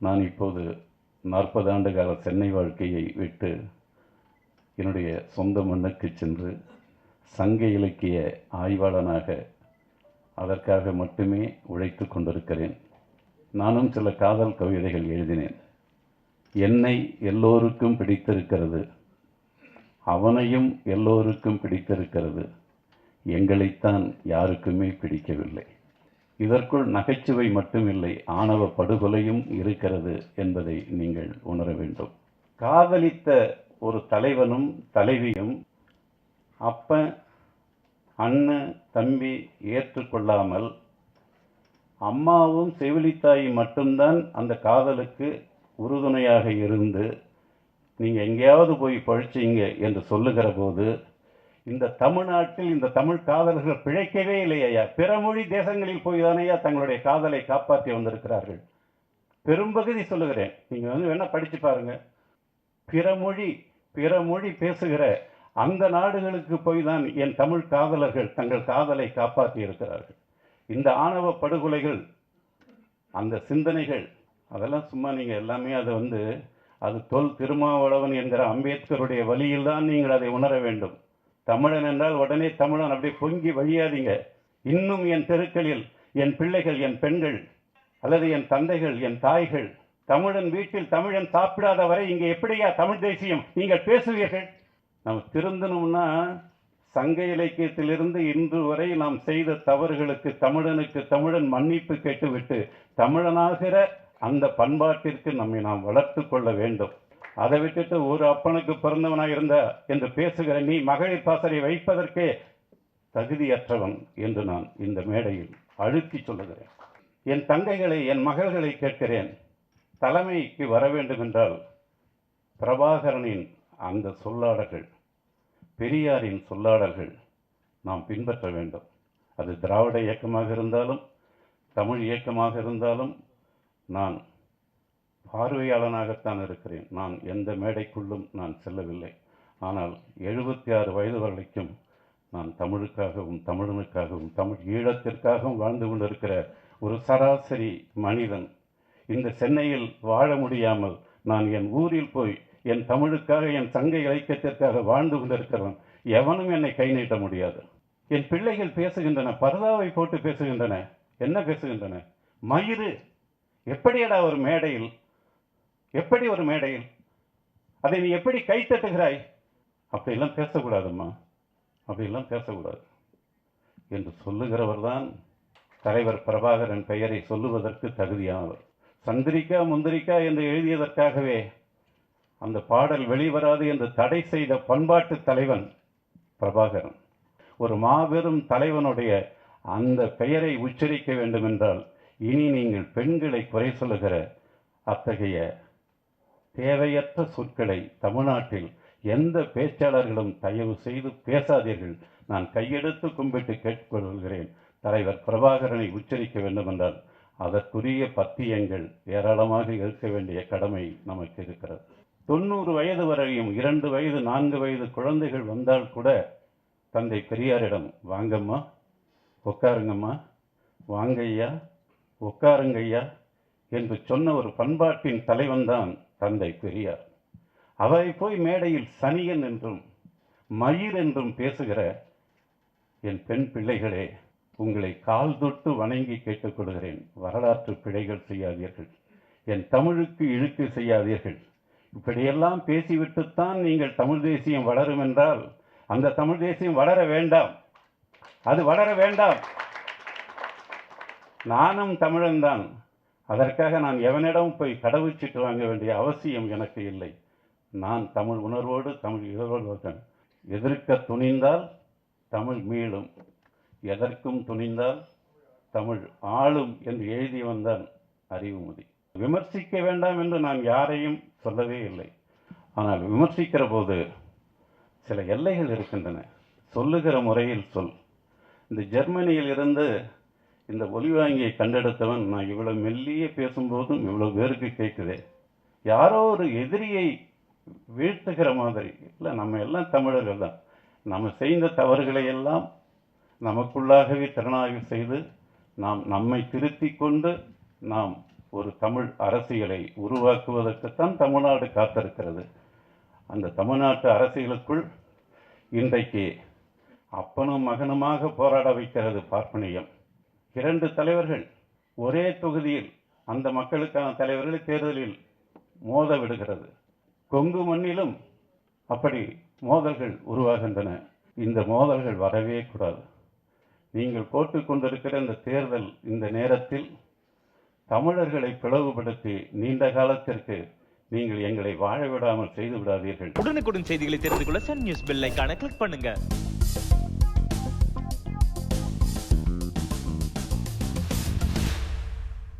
நான் இப்போது 40 ஆண்டு கால சென்னை வாழ்க்கையை விட்டு என்னுடைய சொந்த மண்ணுக்கு சென்று சங்க இலக்கிய ஆய்வாளனாக அதற்காக மட்டுமே உழைத்து கொண்டிருக்கிறேன். நானும் சில காதல் கவிதைகள் எழுதினேன். என்னை எல்லோருக்கும் பிடித்திருக்கிறது, அவனையும் எல்லோருக்கும் பிடித்திருக்கிறது, எங்களைத்தான் யாருக்குமே பிடிக்கவில்லை. இதற்குள் நகைச்சுவை மட்டுமில்லை, ஆணவ படுகொலையும் இருக்கிறது என்பதை நீங்கள் உணர வேண்டும். காதலித்த ஒரு தலைவனும் தலைவியும் அப்பன் அண்ணன் தம்பி ஏற்றுக்கொள்ளாமல் அம்மாவும் செவிலித்தாய் மட்டும்தான் அந்த காதலுக்கு உறுதுணையாக இருந்து நீங்கள் எங்கேயாவது போய் பழிச்சிங்க என்று சொல்லுகிற போது இந்த தமிழ்நாட்டில் இந்த தமிழ் காதலர்கள் பிழைக்கவே இல்லையா? பிற மொழி தேசங்களில் போய் தானையா தங்களுடைய காதலை காப்பாற்றி வந்திருக்கிறார்கள். பெரும்பகுதி சொல்லுகிறேன், நீங்கள் வேணா படித்து பாருங்க. பிற மொழி பேசுகிற அந்த நாடுகளுக்கு போய் தான் என் தமிழ் காதலர்கள் தங்கள் காதலை காப்பாற்றி இருக்கிறார்கள். இந்த ஆணவ படுகொலைகள், அந்த சிந்தனைகள், அதெல்லாம் சும்மா நீங்கள் எல்லாமே அது தொல் திருமாவளவன் என்கிற அம்பேத்கருடைய வழியில் தான் நீங்கள் அதை உணர வேண்டும். தமிழன் என்றால் உடனே தமிழன் அப்படியே பொங்கி வழியாதீங்க. இன்னும் என் தெருக்களில் என் பிள்ளைகள், என் பெண்கள் அல்லது என் தந்தைகள், என் தாய்கள் தமிழன் வீட்டில் தமிழன் சாப்பிடாத வரை இங்கே எப்படியா தமிழ் தேசியம் நீங்கள் பேசுவீர்கள்? நம்ம திருந்தணும்னா சங்க இலக்கியத்திலிருந்து இன்று வரை நாம் செய்த தவறுகளுக்கு தமிழனுக்கு தமிழன் மன்னிப்பு கேட்டுவிட்டு தமிழனாகிற அந்த பண்பாட்டிற்கு நம்மை நாம் வளர்த்து கொள்ள வேண்டும். அதை விட்டுட்டு ஒரு அப்பனுக்கு பிறந்தவனாக இருந்த என்று பேசுகிற நீ மகளிர் பாசறை வைப்பதற்கே தகுதியற்றவன் என்று நான் இந்த மேடையில் அழுத்தி சொல்லுகிறேன். என் தங்கைகளை, என் மகள்களை கேட்கிறேன், தலைமைக்கு வர வேண்டும் என்றால் பிரபாகரனின் அந்த சொல்லாடல்கள், பெரியாரின் சொல்லாடல்கள் நாம் பின்பற்ற வேண்டும். அது திராவிட இயக்கமாக இருந்தாலும் தமிழ் இயக்கமாக இருந்தாலும் நான் பார்வையாளனாகத்தான் இருக்கிறேன். நான் எந்த மேடைக்குள்ளும் நான் செல்லவில்லை. ஆனால் 76 வயது வரைக்கும் நான் தமிழுக்காகவும் தமிழனுக்காகவும் தமிழ் ஈழத்திற்காகவும் வாழ்ந்து கொண்டிருக்கிற ஒரு சராசரி மனிதன். இந்த சென்னையில் வாழ முடியாமல் நான் என் ஊரில் போய் என் தமிழுக்காக, என் சங்க இலக்கியத்திற்காக வாழ்ந்து கொண்டிருக்கிறவன். எவனும் என்னை கை நீட்ட முடியாது. என் பிள்ளைகள் பேசுகின்றன, பரதாவை போட்டு பேசுகின்றன. என்ன பேசுகின்றன? மயிறு எப்படியடா ஒரு மேடையில், எப்படி ஒரு மேடையில் அதை நீ எப்படி கை தட்டுகிறாய்? அப்படியெல்லாம் பேசக்கூடாதும்மா, அப்படியெல்லாம் பேசக்கூடாது என்று சொல்லுகிறவர் தான் தலைவர் பிரபாகரன் பெயரை சொல்லுவதற்கு தகுதியானவர். சந்திரிக்கா முந்திரிக்கா என்று எழுதியதற்காகவே அந்த பாடல் வெளிவராது என்று தடை செய்த பண்பாட்டு தலைவன் பிரபாகரன். ஒரு மாபெரும் தலைவனுடைய அந்த பெயரை உச்சரிக்க வேண்டும் என்றால் இனி நீங்கள் பெண்களை குறை சொல்லுகிற அத்தகைய தேவையற்ற சொற்களை தமிழ்நாட்டில் எந்த பேச்சாளர்களும் தயவு செய்து பேசாதீர்கள். நான் கையெடுத்து கும்பிட்டு கேட்டுக்கொள்கிறேன். தலைவர் பிரபாகரனை உச்சரிக்க வேண்டும் என்றால் அதற்குரிய பத்தியங்கள் ஏராளமாக இருக்க வேண்டிய கடமை நமக்கு இருக்கிறது. 90 வயது வரையும் 2 வயது 4 வயது குழந்தைகள் வந்தால் கூட தந்தை பெரியாரிடம் வாங்கம்மா, உட்காருங்கம்மா, வாங்கையா, உட்காருங்கய்யா என்று சொன்ன ஒரு பண்பாட்டின் தலைவன்தான் தந்தை பெரியார். அவரை போய் மேடையில் சனியன் என்றும் மயிர் என்றும் பேசுகிற என் பெண் பிள்ளைகளே, உங்களை கால் தொட்டு வணங்கி கேட்டுக்கொள்கிறேன். வரலாற்று பிழைகள் செய்யாதீர்கள், என் தமிழுக்கு இழுக்கு செய்யாதீர்கள். இப்படியெல்லாம் பேசிவிட்டுத்தான் நீங்கள் தமிழ் தேசியம் வளரும் என்றால் அந்த தமிழ் தேசியம் வளர வேண்டாம், அது வளர வேண்டாம். நானும் தமிழன்தான். அதற்காக நான் எவனிடம் போய் கடவுச்சீட்டு வாங்க வேண்டிய அவசியம் எனக்கு இல்லை. நான் தமிழ் உணர்வோடு தமிழ் இதழோடு எதிர்க்க துணிந்தால் தமிழ் மீளும், எதற்கும் துணிந்தால் தமிழ் ஆளும் என்று எழுதி வந்தான் அறிவுமதி. விமர்சிக்க வேண்டாம் என்று நான் யாரையும் சொல்லவே இல்லை. ஆனால் விமர்சிக்கிற போது சில எல்லைகள் இருக்கின்றன. சொல்லுகிற முறையில் சொல். இந்த ஜெர்மனியில் இருந்து இந்த ஒலிவாங்கியை கண்டெடுத்தவன் நான் இவ்வளவு மெல்லிய பேசும்போதும் இவ்வளவு பேருக்கு கேட்குதே, யாரோ ஒரு எதிரியை வீழ்த்துகிற மாதிரி இல்லை. நம்ம எல்லாம் தமிழர்கள் தான். நம்ம செய்த தவறுகளை எல்லாம் நமக்குள்ளாகவே திறனாய்வு செய்து நாம் நம்மை திருத்தி கொண்டு நாம் ஒரு தமிழ் அரசியலை உருவாக்குவதற்குத்தான் தமிழ்நாடு காத்திருக்கிறது. அந்த தமிழ்நாட்டு அரசியலுக்குள் இன்றைக்கு அப்பனும் மகனுமாக போராட வைக்கிறது பார்ப்பனியம். 2 தலைவர்கள் ஒரே தொகுதியில் அந்த மக்களுக்கான தலைவர்களை தேர்தலில் மோத விடுகிறது. கொங்கு மண்ணிலும் அப்படி மோதல்கள் உருவாகின்றன. இந்த மோதல்கள் வரவே கூடாது. நீங்கள் போட்டுக் கொண்டிருக்கிற இந்த தேர்தல் இந்த நேரத்தில் தமிழர்களை பிளவுபடுத்தி நீண்ட காலத்திற்கு நீங்கள் எங்களை வாழ விடாமல் செய்து விடாதீர்கள். உடனுக்குடன் செய்திகளை தெரிந்து கொள்ள சன் நியூஸ் பெல் ஐகானை கிளிக் பண்ணுங்க.